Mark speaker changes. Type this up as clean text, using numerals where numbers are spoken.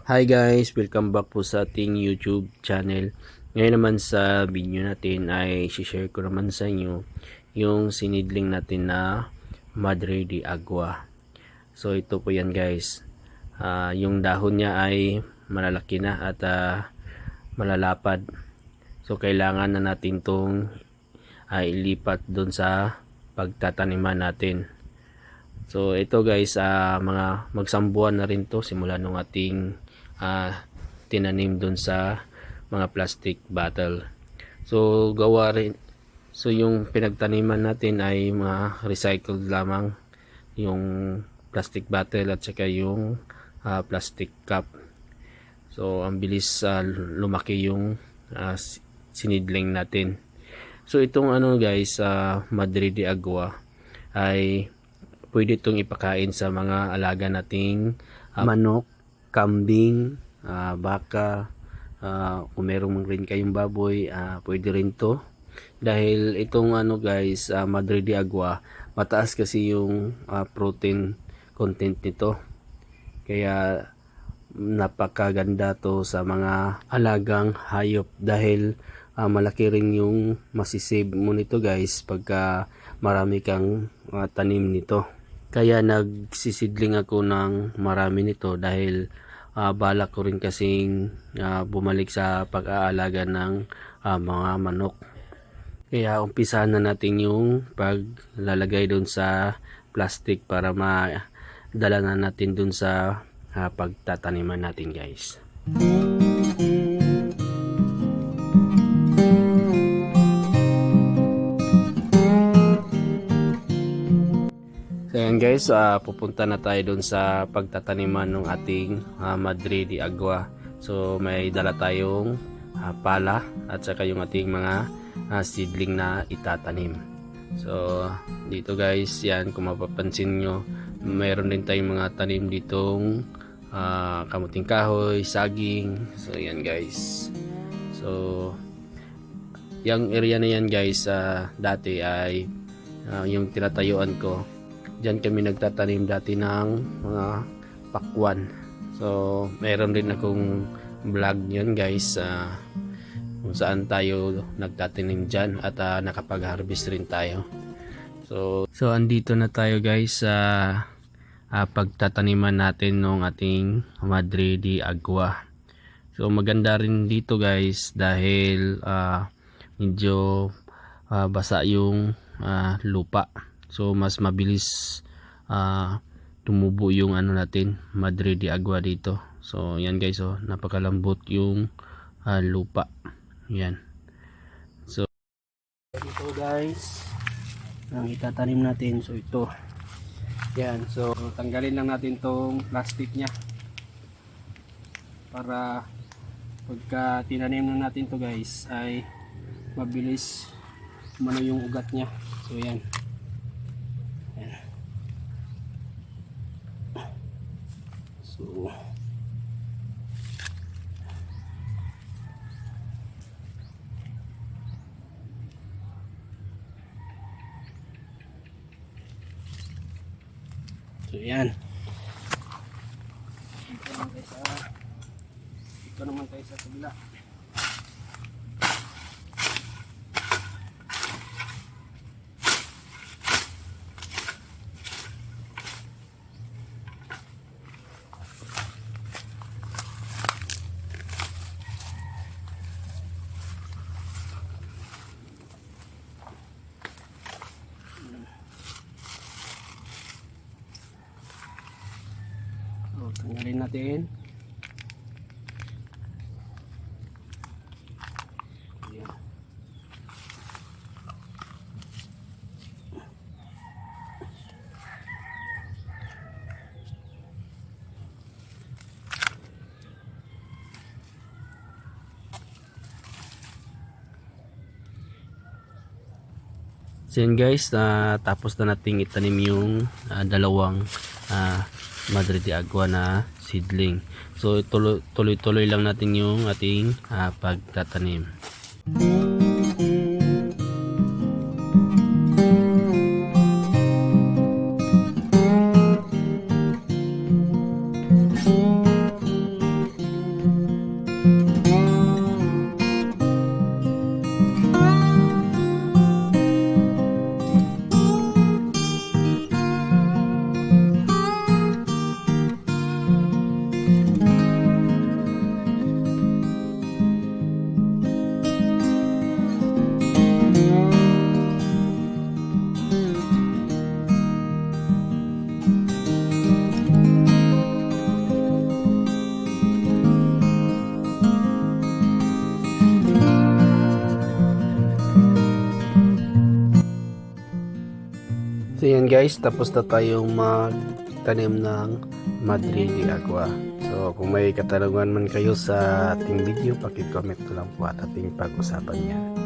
Speaker 1: Hi guys, welcome back po sa ating YouTube channel. Ngayon naman sa video natin ay share ko naman sa inyo yung sinidling natin na Madre de Agua. So ito po yan guys. Yung dahon niya ay malalaki na at malalapad. So kailangan na natin tong ilipat doon sa pagtataniman natin. So ito guys, mga magsambuan na rin to simula nung ating tinanim dun sa mga plastic bottle. So gawa rin, so yung pinagtaniman natin ay mga recycled lamang, yung plastic bottle at saka yung plastic cup. So ang bilis lumaki yung sinidling natin. So itong guys, Madre de Agua ay pwede itong ipakain sa mga alaga nating manok, kambing, baka, kung meron rin kayong baboy, pwede rin to. Dahil itong guys, Madre de Agua, mataas kasi yung protein content nito. Kaya napakaganda to sa mga alagang hayop dahil malaki rin yung masisave mo nito guys pagka marami kang tanim nito. Kaya nagsisidling ako ng marami nito dahil balak ko rin kasing bumalik sa pag-aalaga ng mga manok. Kaya umpisahan na natin yung paglalagay doon sa plastic para madala na natin doon sa pagtataniman natin guys. So yan guys, pupunta na tayo doon sa pagtataniman ng ating Madre de Agua. So may dala tayong pala at saka yung ating mga seedling na itatanim. So dito guys, yan kung mapapansin nyo, mayroon din tayong mga tanim ditong kamuting kahoy, saging. So yan guys. So yung area na yan guys, dati ay yung tinatayuan ko. Diyan kami nagtatanim dati ng mga pakwan. So mayroon din akong vlog yun guys, kung saan tayo nagtatanim dyan at nakapag-harvest rin tayo. So andito na tayo guys sa pagtataniman natin ng ating Madre de Agua. So maganda rin dito guys dahil medyo basa yung lupa. So mas mabilis tumubo yung natin Madre de Agua dito. So yan guys, napakalambot yung lupa. Yan. So ito guys ang itatanim natin. So ito. Yan. So tanggalin lang natin tong plastic nya para pagka tinanim na natin to guys ay mabilis umano yung ugat nya. So yan. So yan. Ito naman tayo sa kabila. Tanggalin natin. Ayan. So yan guys, tapos na nating itanim yung dalawang Madre de Agua na seedling. So tuloy-tuloy lang natin yung ating pagtatanim. So yan guys, tapos na tayong magtanim ng Madre de Agua. So kung may katanungan man kayo sa ating video, paki-comment lang po at ating pag-usapan yan.